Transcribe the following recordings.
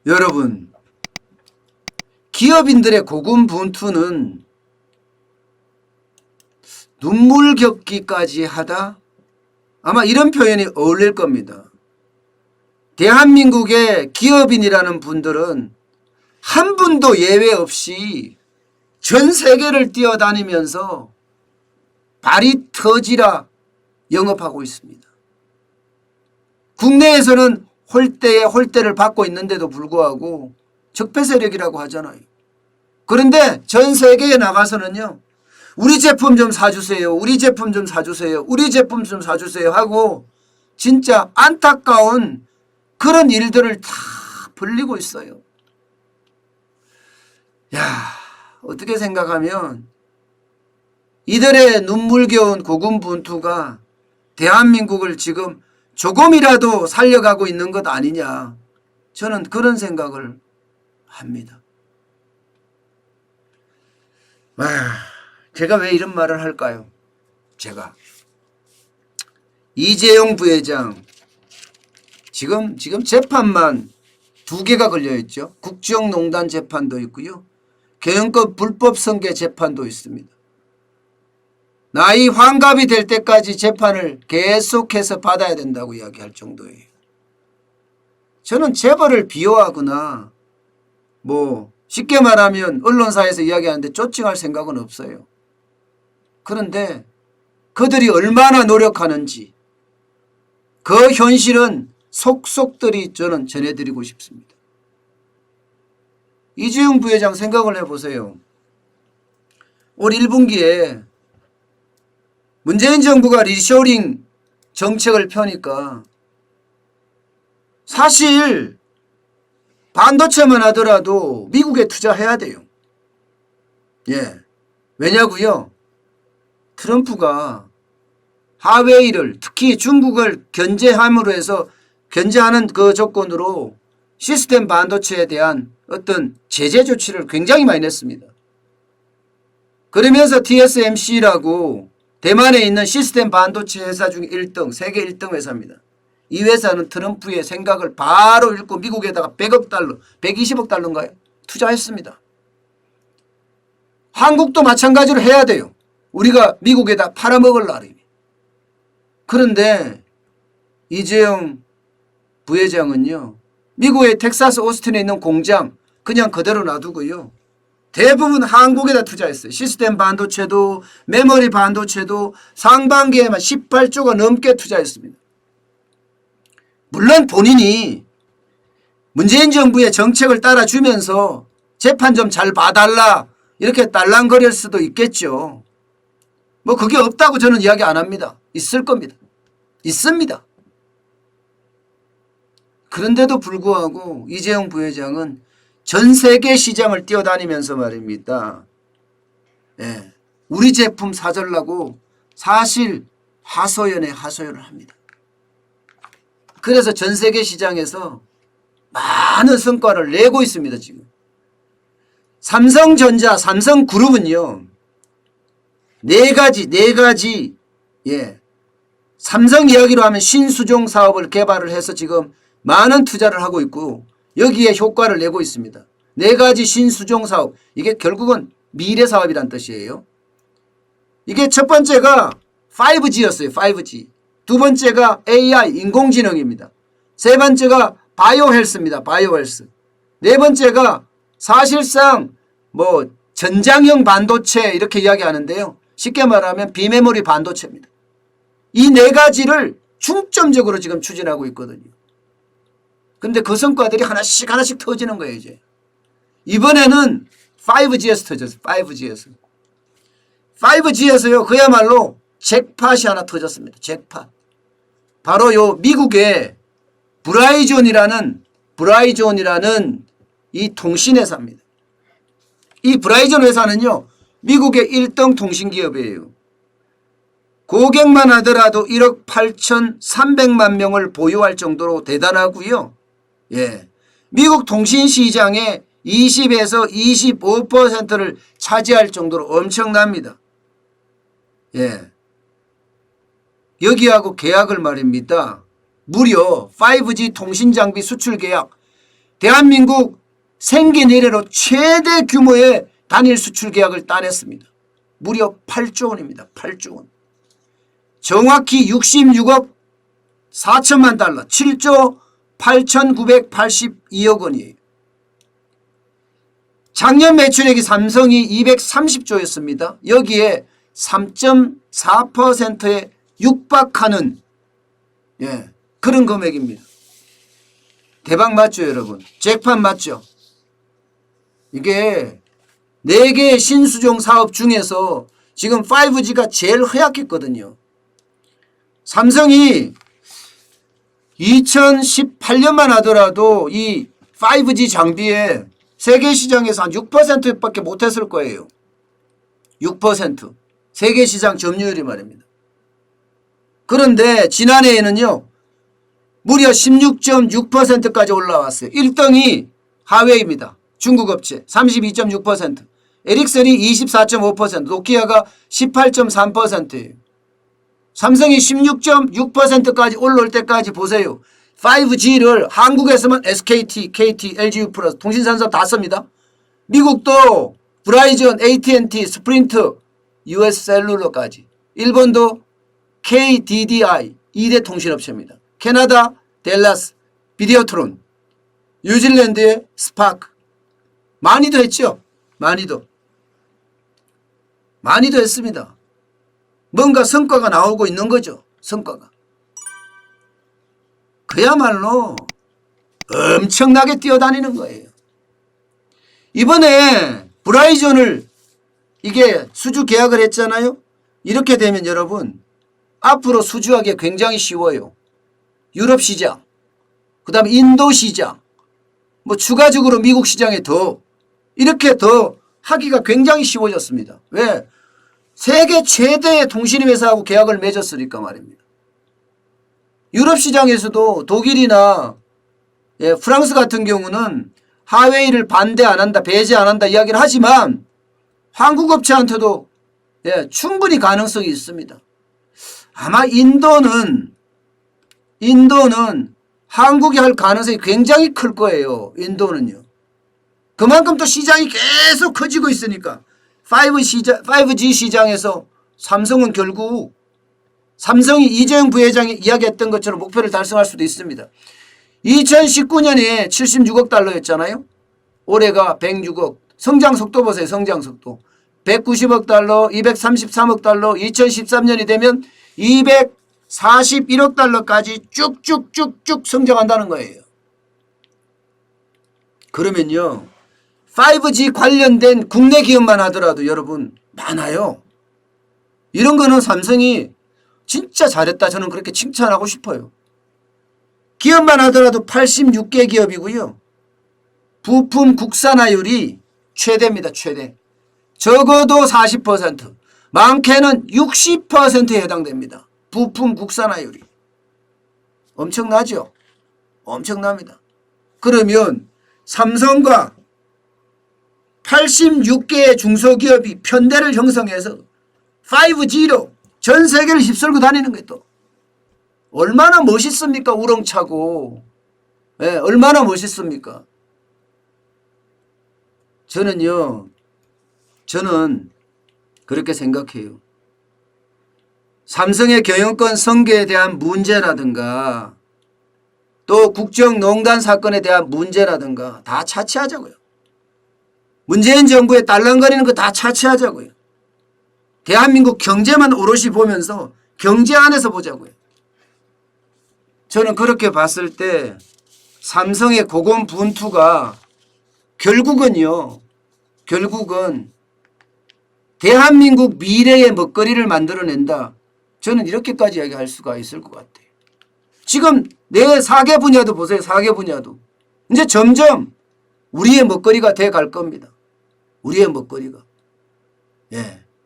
여러분, 기업인들의 고군분투는 눈물겹기까지 하다? 아마 이런 표현이 어울릴 겁니다. 대한민국의 기업인이라는 분들은 한 분도 예외 없이 전 세계를 뛰어다니면서 발이 터지라 영업하고 있습니다. 국내에서는 홀대에 홀대를 받고 있는데도 불구하고 적폐 세력이라고 하잖아요. 그런데 전 세계에 나가서는요, 우리 제품 좀 사주세요. 우리 제품 좀 사주세요. 우리 제품 좀 사주세요 하고 진짜 안타까운 그런 일들을 다 벌리고 있어요. 야, 어떻게 생각하면 이들의 눈물겨운 고군분투가 대한민국을 지금 조금이라도 살려가고 있는 것 아니냐. 저는 그런 생각을 합니다. 제가 왜 이런 말을 할까요? 제가 이재용 부회장 지금 재판만 2개가 걸려있죠. 국정농단 재판도 있고요. 경영권 불법 승계 재판도 있습니다. 나이 환갑이 될 때까지 재판을 계속해서 받아야 된다고 이야기할 정도예요. 저는 재벌을 비호하거나 쉽게 말하면 언론사에서 이야기하는데 쪼칭할 생각은 없어요. 그런데 그들이 얼마나 노력하는지 그 현실은 속속들이 저는 전해드리고 싶습니다. 이재용 부회장 생각을 해보세요. 올 1분기에 문재인 정부가 리쇼링 정책을 펴니까 사실 반도체만 하더라도 미국에 투자해야 돼요. 왜냐고요? 트럼프가 하웨이를 특히 중국을 견제함으로 해서 견제하는 그 조건으로 시스템 반도체에 대한 어떤 제재 조치를 굉장히 많이 냈습니다. 그러면서 TSMC라고 대만에 있는 시스템 반도체 회사 중 1등, 세계 1등 회사입니다. 이 회사는 트럼프의 생각을 바로 읽고 미국에다가 100억 달러, 120억 달러인가요? 투자했습니다. 한국도 마찬가지로 해야 돼요. 우리가 미국에다 팔아먹을 나름이. 그런데 이재용 부회장은요, 미국의 텍사스 오스틴에 있는 공장 그냥 그대로 놔두고요, 대부분 한국에다 투자했어요. 시스템 반도체도 메모리 반도체도 상반기에만 18조가 넘게 투자했습니다. 물론 본인이 문재인 정부의 정책을 따라주면서 재판 좀 잘 봐달라 이렇게 딸랑거릴 수도 있겠죠. 그게 없다고 저는 이야기 안 합니다. 있을 겁니다. 있습니다. 그런데도 불구하고 이재용 부회장은 전 세계 시장을 뛰어다니면서 말입니다. 우리 제품 사달라고 사실 하소연에 하소연을 합니다. 그래서 전 세계 시장에서 많은 성과를 내고 있습니다. 지금 삼성전자, 삼성그룹은요, 네 가지 삼성 이야기로 하면 신수종 사업을 개발을 해서 지금 많은 투자를 하고 있고 여기에 효과를 내고 있습니다. 4가지 신수종 사업, 이게 결국은 미래 사업이란 뜻이에요. 이게 첫 번째가 5G였어요. 5G. 두 번째가 AI, 인공지능입니다. 세 번째가 바이오헬스입니다. 바이오헬스. 네 번째가 사실상 전장형 반도체 이렇게 이야기하는데요. 쉽게 말하면 비메모리 반도체입니다. 이 4가지를 중점적으로 지금 추진하고 있거든요. 근데 그 성과들이 하나씩 터지는 거예요, 이제. 이번에는 5G에서 터졌어요. 5G에서. 5G에서요, 그야말로 잭팟이 하나 터졌습니다. 잭팟. 바로 요 미국의 브라이존이라는 이 통신회사입니다. 이 브라이존 회사는요, 미국의 1등 통신기업이에요. 고객만 하더라도 1억 8,300만 명을 보유할 정도로 대단하고요. 미국 통신시장의 20에서 25%를 차지할 정도로 엄청납니다. 여기하고 계약을 말입니다. 무려 5G 통신장비 수출 계약 대한민국 생긴 이래로 최대 규모의 단일 수출 계약을 따냈습니다. 무려 8조 원입니다. 8조 원. 정확히 66억 4천만 달러, 7조 8,982억 원이에요. 작년 매출액이 삼성이 230조였습니다. 여기에 3.4%에 육박하는 그런 금액입니다. 대박 맞죠, 여러분? 잭팟 맞죠? 이게 4개의 신수종 사업 중에서 지금 5G가 제일 허약했거든요. 삼성이 2018년만 하더라도 이 5G 장비에 세계 시장에서 한 6%밖에 못했을 거예요. 6%. 세계 시장 점유율이 말입니다. 그런데 지난해에는요. 무려 16.6%까지 올라왔어요. 1등이 하웨이입니다. 중국 업체 32.6%, 에릭슨이 24.5%, 노키아가 18.3%예요. 삼성이 16.6%까지 올라올 때까지 보세요. 5G를 한국에서만 SKT, KT, LGU 플러스 통신산사 다 씁니다. 미국도 브라이전, AT&T, 스프린트, US셀룰러까지. 일본도 KDDI 2대 통신업체입니다. 캐나다 델라스, 비디오트론, 뉴질랜드의 스파크. 많이도 했죠. 많이도 했습니다. 뭔가 성과가 나오고 있는 거죠. 성과가. 그야말로 엄청나게 뛰어다니는 거예요. 이번에 브라이전을 이게 수주 계약을 했잖아요. 이렇게 되면 여러분 앞으로 수주하기 굉장히 쉬워요. 유럽 시장, 그 다음에 인도 시장, 뭐 추가적으로 미국 시장에 더 이렇게 더 하기가 굉장히 쉬워졌습니다. 왜? 세계 최대의 통신 회사하고 계약을 맺었으니까 말입니다. 유럽 시장에서도 독일이나 프랑스 같은 경우는 하웨이를 반대 안 한다, 배제 안 한다 이야기를 하지만 한국 업체한테도 충분히 가능성이 있습니다. 아마 인도는 한국이 할 가능성이 굉장히 클 거예요. 인도는요. 그만큼 또 시장이 계속 커지고 있으니까 5G 시장에서 삼성은 결국 삼성이 이재용 부회장이 이야기했던 것처럼 목표를 달성할 수도 있습니다. 2019년에 76억 달러였잖아요. 올해가 106억. 성장 속도 보세요. 성장 속도. 190억 달러, 233억 달러, 2013년이 되면 241억 달러까지 쭉쭉쭉쭉 성장한다는 거예요. 그러면요. 5G 관련된 국내 기업만 하더라도 여러분 많아요. 이런 거는 삼성이 진짜 잘했다. 저는 그렇게 칭찬하고 싶어요. 기업만 하더라도 86개 기업이고요. 부품 국산화율이 최대입니다. 최대. 적어도 40%, 많게는 60%에 해당됩니다. 부품 국산화율이. 엄청나죠? 엄청납니다. 그러면 삼성과 86개의 중소기업이 편대를 형성해서 5G로 전 세계를 휩쓸고 다니는 게 또 얼마나 멋있습니까? 우렁차고. 얼마나 멋있습니까? 저는 그렇게 생각해요. 삼성의 경영권 승계에 대한 문제라든가 또 국정농단 사건에 대한 문제라든가 다 차치하자고요. 문재인 정부에 딸랑거리는 거 다 차치하자고요. 대한민국 경제만 오롯이 보면서 경제 안에서 보자고요. 저는 그렇게 봤을 때 삼성의 고군분투가 결국은 대한민국 미래의 먹거리를 만들어낸다. 저는 이렇게까지 이야기할 수가 있을 것 같아요. 지금 내 사계 분야도 보세요. 사계 분야도. 이제 점점 우리의 먹거리가 돼 갈 겁니다. 우리의 먹거리가.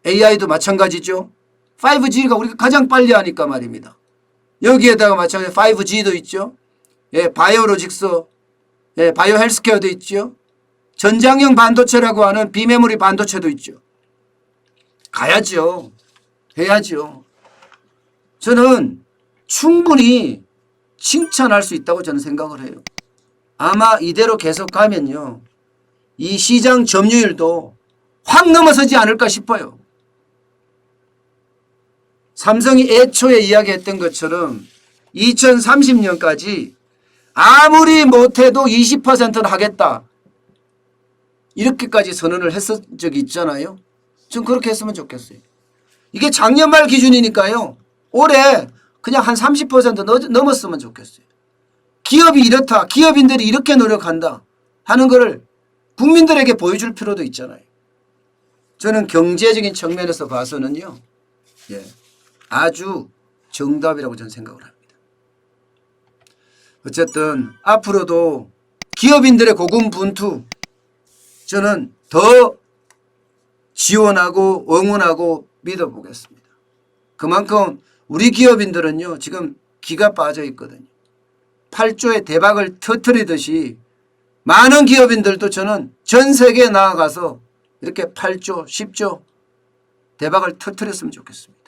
AI도 마찬가지죠. 5G가 우리가 가장 빨리 하니까 말입니다. 여기에다가 마찬가지로 5G도 있죠. 바이오로직스, 바이오 헬스케어도 있죠. 전장형 반도체라고 하는 비메모리 반도체도 있죠. 가야죠. 해야죠. 저는 충분히 칭찬할 수 있다고 저는 생각을 해요. 아마 이대로 계속 가면요. 이 시장 점유율도 확 넘어서지 않을까 싶어요. 삼성이 애초에 이야기했던 것처럼 2030년까지 아무리 못해도 20%는 하겠다. 이렇게까지 선언을 했던 적이 있잖아요. 전 그렇게 했으면 좋겠어요. 이게 작년 말 기준이니까요. 올해 그냥 한 30% 넘었으면 좋겠어요. 기업이 이렇다. 기업인들이 이렇게 노력한다 하는 거를 국민들에게 보여줄 필요도 있잖아요. 저는 경제적인 측면에서 봐서는요. 예, 아주 정답이라고 저는 생각을 합니다. 어쨌든 앞으로도 기업인들의 고군분투 저는 더 지원하고 응원하고 믿어보겠습니다. 그만큼 우리 기업인들은요. 지금 기가 빠져 있거든요. 8조의 대박을 터뜨리듯이 많은 기업인들도 저는 전 세계에 나아가서 이렇게 8조, 10조 대박을 터뜨렸으면 좋겠습니다.